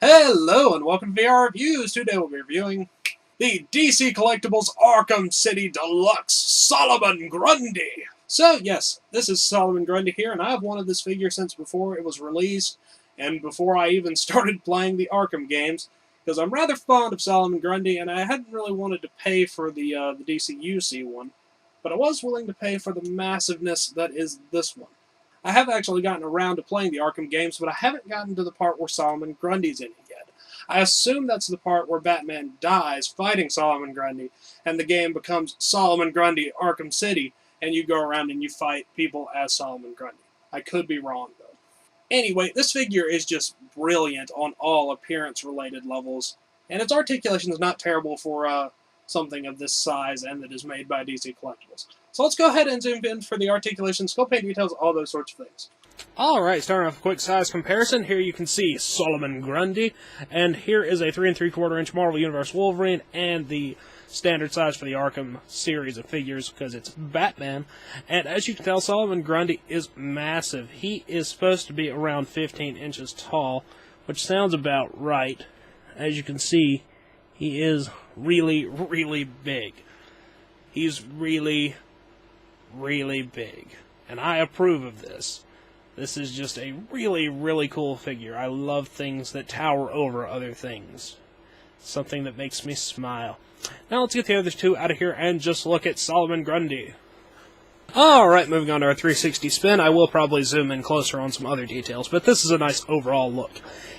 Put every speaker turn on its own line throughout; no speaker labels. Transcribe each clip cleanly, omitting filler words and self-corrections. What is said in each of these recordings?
Hello and welcome to VR Reviews. Today we'll be reviewing the DC Collectibles Arkham City Deluxe Solomon Grundy. So yes, this is Solomon Grundy here, and I've wanted this figure since before it was released and before I even started playing the Arkham games, because I'm rather fond of Solomon Grundy and I hadn't really wanted to pay for the DC UC one, but I was willing to pay for the massiveness that is this one. I have actually gotten around to playing the Arkham games, but I haven't gotten to the part where Solomon Grundy's in it yet. I assume that's the part where Batman dies fighting Solomon Grundy, and the game becomes Solomon Grundy Arkham City, and you go around and you fight people as Solomon Grundy. I could be wrong, though. Anyway, this figure is just brilliant on all appearance-related levels, and its articulation is not terrible for something of this size and that is made by DC Collectibles. So let's go ahead and zoom in for the articulation, skull paint details, all those sorts of things. Alright, starting off with a quick size comparison. Here you can see Solomon Grundy, and here is a 3 3/4 inch Marvel Universe Wolverine, and the standard size for the Arkham series of figures, because it's Batman. And as you can tell, Solomon Grundy is massive. He is supposed to be around 15 inches tall, which sounds about right. As you can see, he is really, really big. He's really, really big. And I approve of this. This is just a really, really cool figure. I love things that tower over other things. Something that makes me smile. Now let's get the other two out of here and just look at Solomon Grundy. Alright, moving on to our 360 spin. I will probably zoom in closer on some other details, but this is a nice overall look.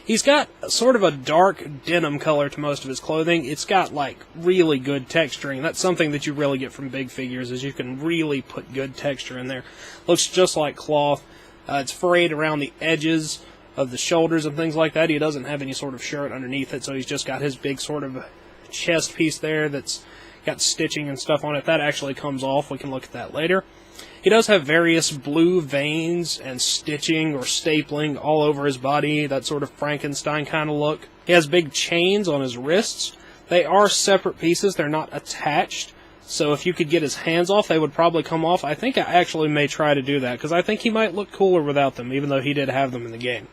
He's got sort of a dark denim color to most of his clothing. It's got, like, really good texturing. That's something that you really get from big figures, is you can really put good texture in there. Looks just like cloth. It's frayed around the edges of the shoulders and things like that. He doesn't have any sort of shirt underneath it, so he's just got his big sort of chest piece there that's got stitching and stuff on it. That actually comes off. We can look at that later. He does have various blue veins and stitching or stapling all over his body, that sort of Frankenstein kind of look. He has big chains on his wrists. They are separate pieces. They're not attached. So if you could get his hands off, they would probably come off. I think I actually may try to do that, because I think he might look cooler without them, even though he did have them in the game.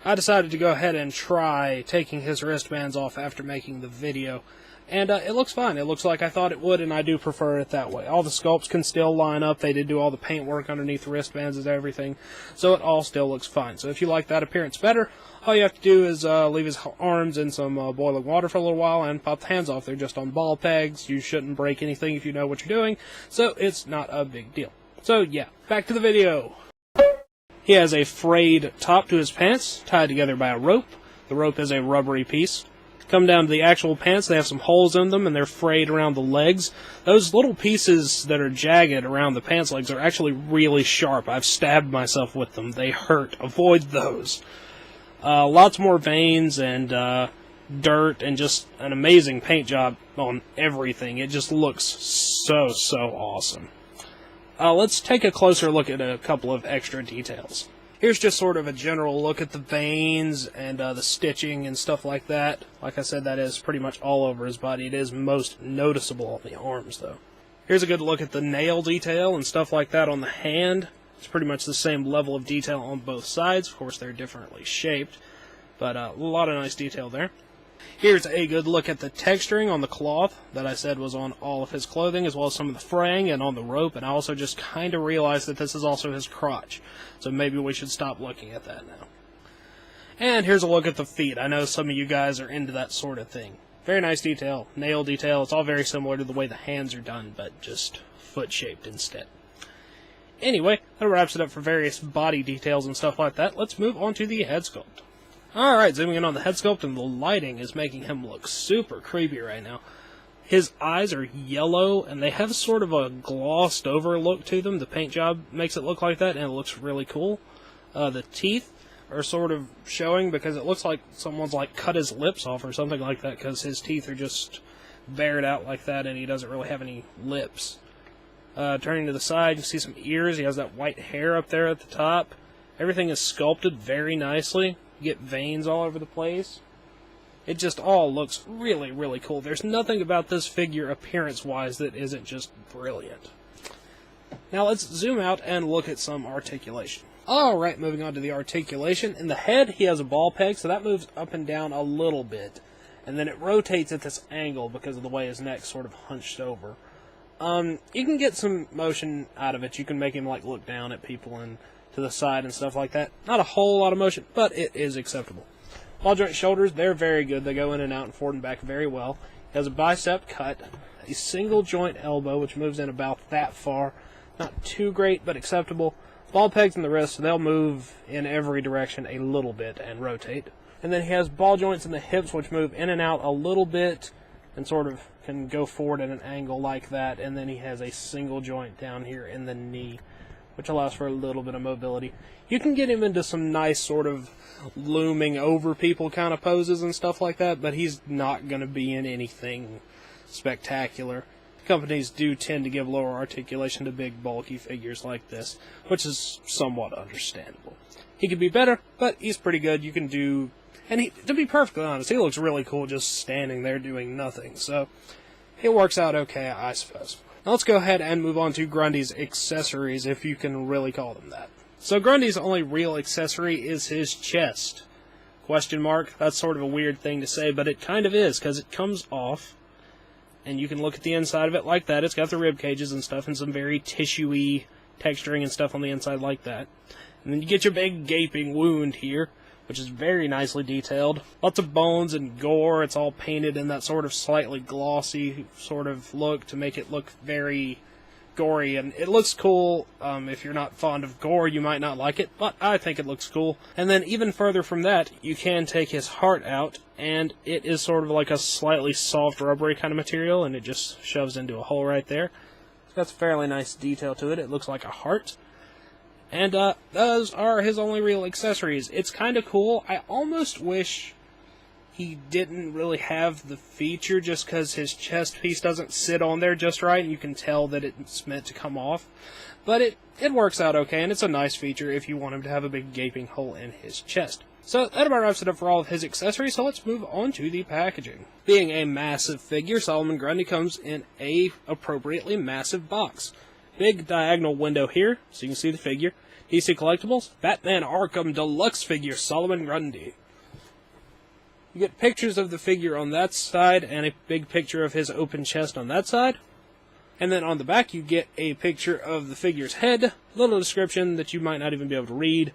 I decided to go ahead and try taking his wristbands off after making the video. And it looks fine. It looks like I thought it would, and I do prefer it that way. All the sculpts can still line up. They did do all the paint work underneath the wristbands and everything, so it all still looks fine. So if you like that appearance better, all you have to do is leave his arms in some boiling water for a little while and pop the hands off. They're just on ball pegs. You shouldn't break anything if you know what you're doing, so it's not a big deal. So yeah, back to the video. He has a frayed top to his pants, tied together by a rope. The rope is a rubbery piece. Come down to the actual pants, they have some holes in them, and they're frayed around the legs. Those little pieces that are jagged around the pants legs are actually really sharp. I've stabbed myself with them. They hurt. Avoid those. Lots more veins and dirt and just an amazing paint job on everything. It just looks so awesome. Let's take a closer look at a couple of extra details. Here's just sort of a general look at the veins and the stitching and stuff like that. Like I said, that is pretty much all over his body. It is most noticeable on the arms, though. Here's a good look at the nail detail and stuff like that on the hand. It's pretty much the same level of detail on both sides. Of course, they're differently shaped, but a lot of nice detail there. Here's a good look at the texturing on the cloth that I said was on all of his clothing, as well as some of the fraying and on the rope, and I also just kind of realized that this is also his crotch, so maybe we should stop looking at that now. And here's a look at the feet. I know some of you guys are into that sort of thing. Very nice detail, nail detail. It's all very similar to the way the hands are done, but just foot-shaped instead. Anyway, that wraps it up for various body details and stuff like that. Let's move on to the head sculpt. Alright, zooming in on the head sculpt, and the lighting is making him look super creepy right now. His eyes are yellow, and they have sort of a glossed over look to them. The paint job makes it look like that, and it looks really cool. The teeth are sort of showing because it looks like someone's like cut his lips off or something like that, because his teeth are just bared out like that, and he doesn't really have any lips. Turning to the side, you see some ears. He has that white hair up there at the top. Everything is sculpted very nicely. You get veins all over the place. It just all looks really, really cool. There's nothing about this figure appearance-wise that isn't just brilliant. Now let's zoom out and look at some articulation.
Alright, moving on to the articulation. In the head, he has a ball peg, so that moves up and down a little bit. And then it rotates at this angle because of the way his neck's sort of hunched over. You can get some motion out of it. You can make him like look down at people and to the side and stuff like that. Not a whole lot of motion, but it is acceptable. Ball joint shoulders, they're very good. They go in and out and forward and back very well. He has a bicep cut, a single joint elbow, which moves in about that far. Not too great, but acceptable. Ball pegs in the wrist, so they'll move in every direction a little bit and rotate. And then he has ball joints in the hips, which move in and out a little bit and sort of can go forward at an angle like that. And then he has a single joint down here in the knee, which allows for a little bit of mobility. You can get him into some nice sort of looming over people kind of poses and stuff like that, but he's not going to be in anything spectacular. Companies do tend to give lower articulation to big, bulky figures like this, which is somewhat understandable. He could be better, but he's pretty good. You can do... And to be perfectly honest, he looks really cool just standing there doing nothing, so it works out okay, I suppose. Now let's go ahead and move on to Grundy's accessories, if you can really call them that. So Grundy's only real accessory is his chest. Question mark? That's sort of a weird thing to say, but it kind of is, because it comes off, and you can look at the inside of it like that. It's got the rib cages and stuff, and some very tissuey texturing and stuff on the inside like that. And then you get your big gaping wound here, which is very nicely detailed. Lots of bones and gore. It's all painted in that sort of slightly glossy sort of look to make it look very gory, and it looks cool. If you're not fond of gore, you might not like it, but I think it looks cool. And then even further from that, you can take his heart out, and it is sort of like a slightly soft rubbery kind of material, and it just shoves into a hole right there. It's got some fairly nice detail to it. It looks like a heart. And those are his only real accessories. It's kind of cool. I almost wish he didn't really have the feature just because his chest piece doesn't sit on there just right, and you can tell that it's meant to come off. But it works out okay, and it's a nice feature if you want him to have a big gaping hole in his chest. So that about wraps it up for all of his accessories, so let's move on to the packaging. Being a massive figure, Solomon Grundy comes in a appropriately massive box. Big diagonal window here, so you can see the figure. DC Collectibles, Batman Arkham Deluxe figure, Solomon Grundy. You get pictures of the figure on that side, and a big picture of his open chest on that side. And then on the back you get a picture of the figure's head, little description that you might not even be able to read,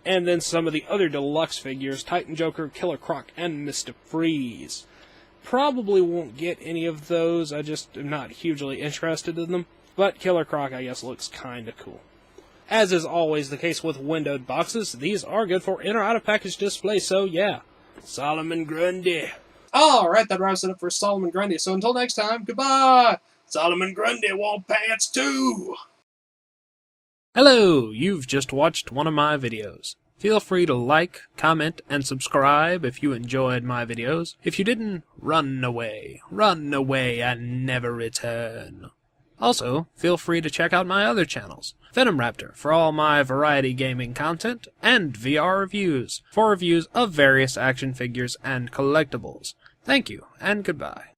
and then some of the other deluxe figures, Titan Joker, Killer Croc, and Mr. Freeze. Probably won't get any of those, I just am not hugely interested in them. But Killer Croc, I guess, looks kinda cool. As is always the case with windowed boxes, these are good for in or out of package display, so yeah. Solomon Grundy.
Alright, that wraps it up for Solomon Grundy. So until next time, goodbye! Solomon Grundy wore pants too!
Hello, you've just watched one of my videos. Feel free to like, comment, and subscribe if you enjoyed my videos. If you didn't, run away and never return. Also, feel free to check out my other channels, Venom Raptor for all my variety gaming content, and VR Reviews for reviews of various action figures and collectibles. Thank you, and goodbye.